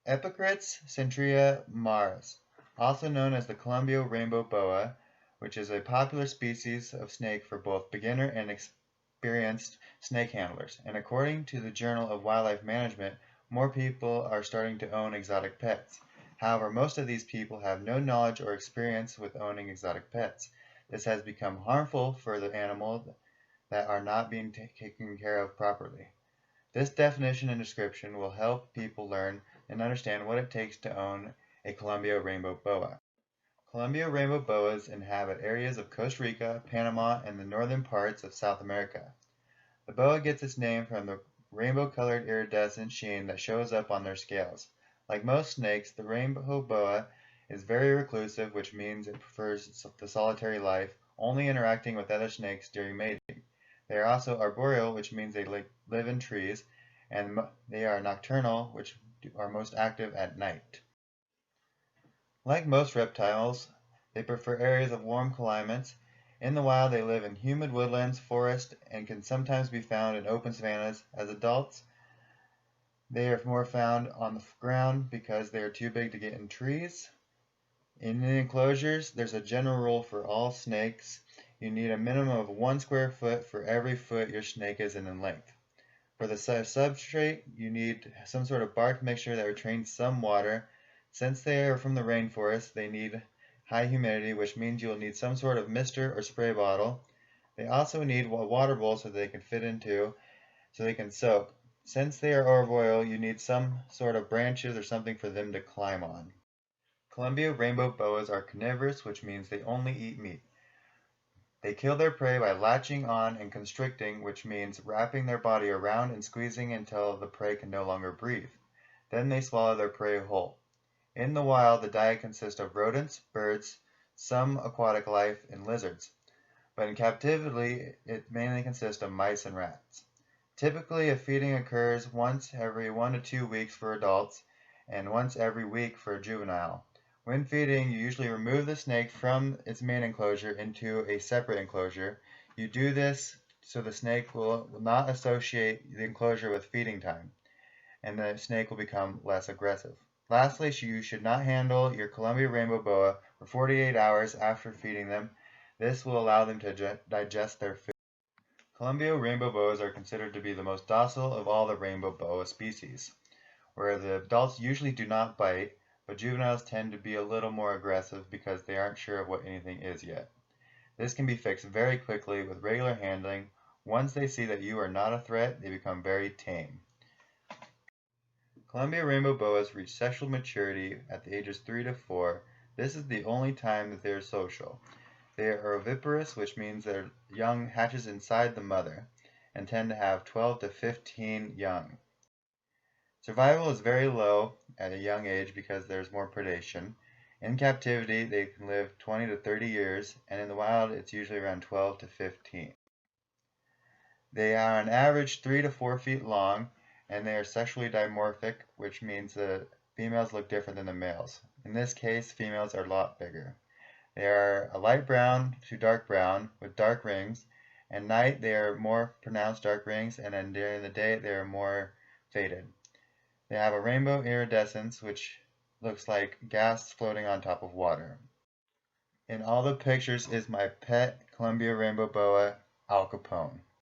Epicrit's centria maris, also known as the Columbia rainbow boa, which is a popular species of snake for both beginner and experienced snake handlers, and according to the Journal of Wildlife Management, more people are starting to own exotic pets. However, most of these people have no knowledge or experience with owning exotic pets. This has become harmful for the animal that are not being taken care of properly. This definition and description will help people learn and understand what it takes to own a Columbia rainbow boa. Columbia rainbow boas inhabit areas of Costa Rica, Panama, and the northern parts of South America. The boa gets its name from the rainbow-colored iridescent sheen that shows up on their scales. Like most snakes, the rainbow boa is very reclusive, which means it prefers the solitary life, only interacting with other snakes during mating. They are also arboreal, which means they live in trees, and they are nocturnal, which are most active at night. Like most reptiles, they prefer areas of warm climates. In the wild, they live in humid woodlands, forests, and can sometimes be found in open savannas. As adults, they are more found on the ground because they are too big to get in trees. In the enclosures, there's a general rule for all snakes. You need a minimum of 1 square foot for every foot your snake is in length. For the substrate, you need some sort of bark mixture that retains some water. Since they are from the rainforest, they need high humidity, which means you'll need some sort of mister or spray bottle. They also need a water bowl so they can fit into, so they can soak. Since they are arboreal, you need some sort of branches or something for them to climb on. Columbia rainbow boas are carnivorous, which means they only eat meat. They kill their prey by latching on and constricting, which means wrapping their body around and squeezing until the prey can no longer breathe. Then they swallow their prey whole. In the wild, the diet consists of rodents, birds, some aquatic life, and lizards, but in captivity it mainly consists of mice and rats. Typically, a feeding occurs once every 1 to 2 weeks for adults and once every week for a juvenile. When feeding, you usually remove the snake from its main enclosure into a separate enclosure. You do this so the snake will not associate the enclosure with feeding time, and the snake will become less aggressive. Lastly, you should not handle your Columbia rainbow boa for 48 hours after feeding them. This will allow them to digest their food. Columbia rainbow boas are considered to be the most docile of all the rainbow boa species, where the adults usually do not bite, but juveniles tend to be a little more aggressive because they aren't sure of what anything is yet. This can be fixed very quickly with regular handling. Once they see that you are not a threat, they become very tame. Columbia rainbow boas reach sexual maturity at the ages 3 to 4. This is the only time that they are social. They are oviparous, which means their young hatches inside the mother, and tend to have 12 to 15 young. Survival is very low at a young age because there's more predation. In captivity, they can live 20 to 30 years, and in the wild, it's usually around 12 to 15. They are on average 3 to 4 feet long, and they are sexually dimorphic, which means the females look different than the males. In this case, females are a lot bigger. They are a light brown to dark brown with dark rings. At night, they are more pronounced dark rings, and then during the day, they are more faded. They have a rainbow iridescence, which looks like gas floating on top of water. In all the pictures is my pet Columbia rainbow boa, Al Capone.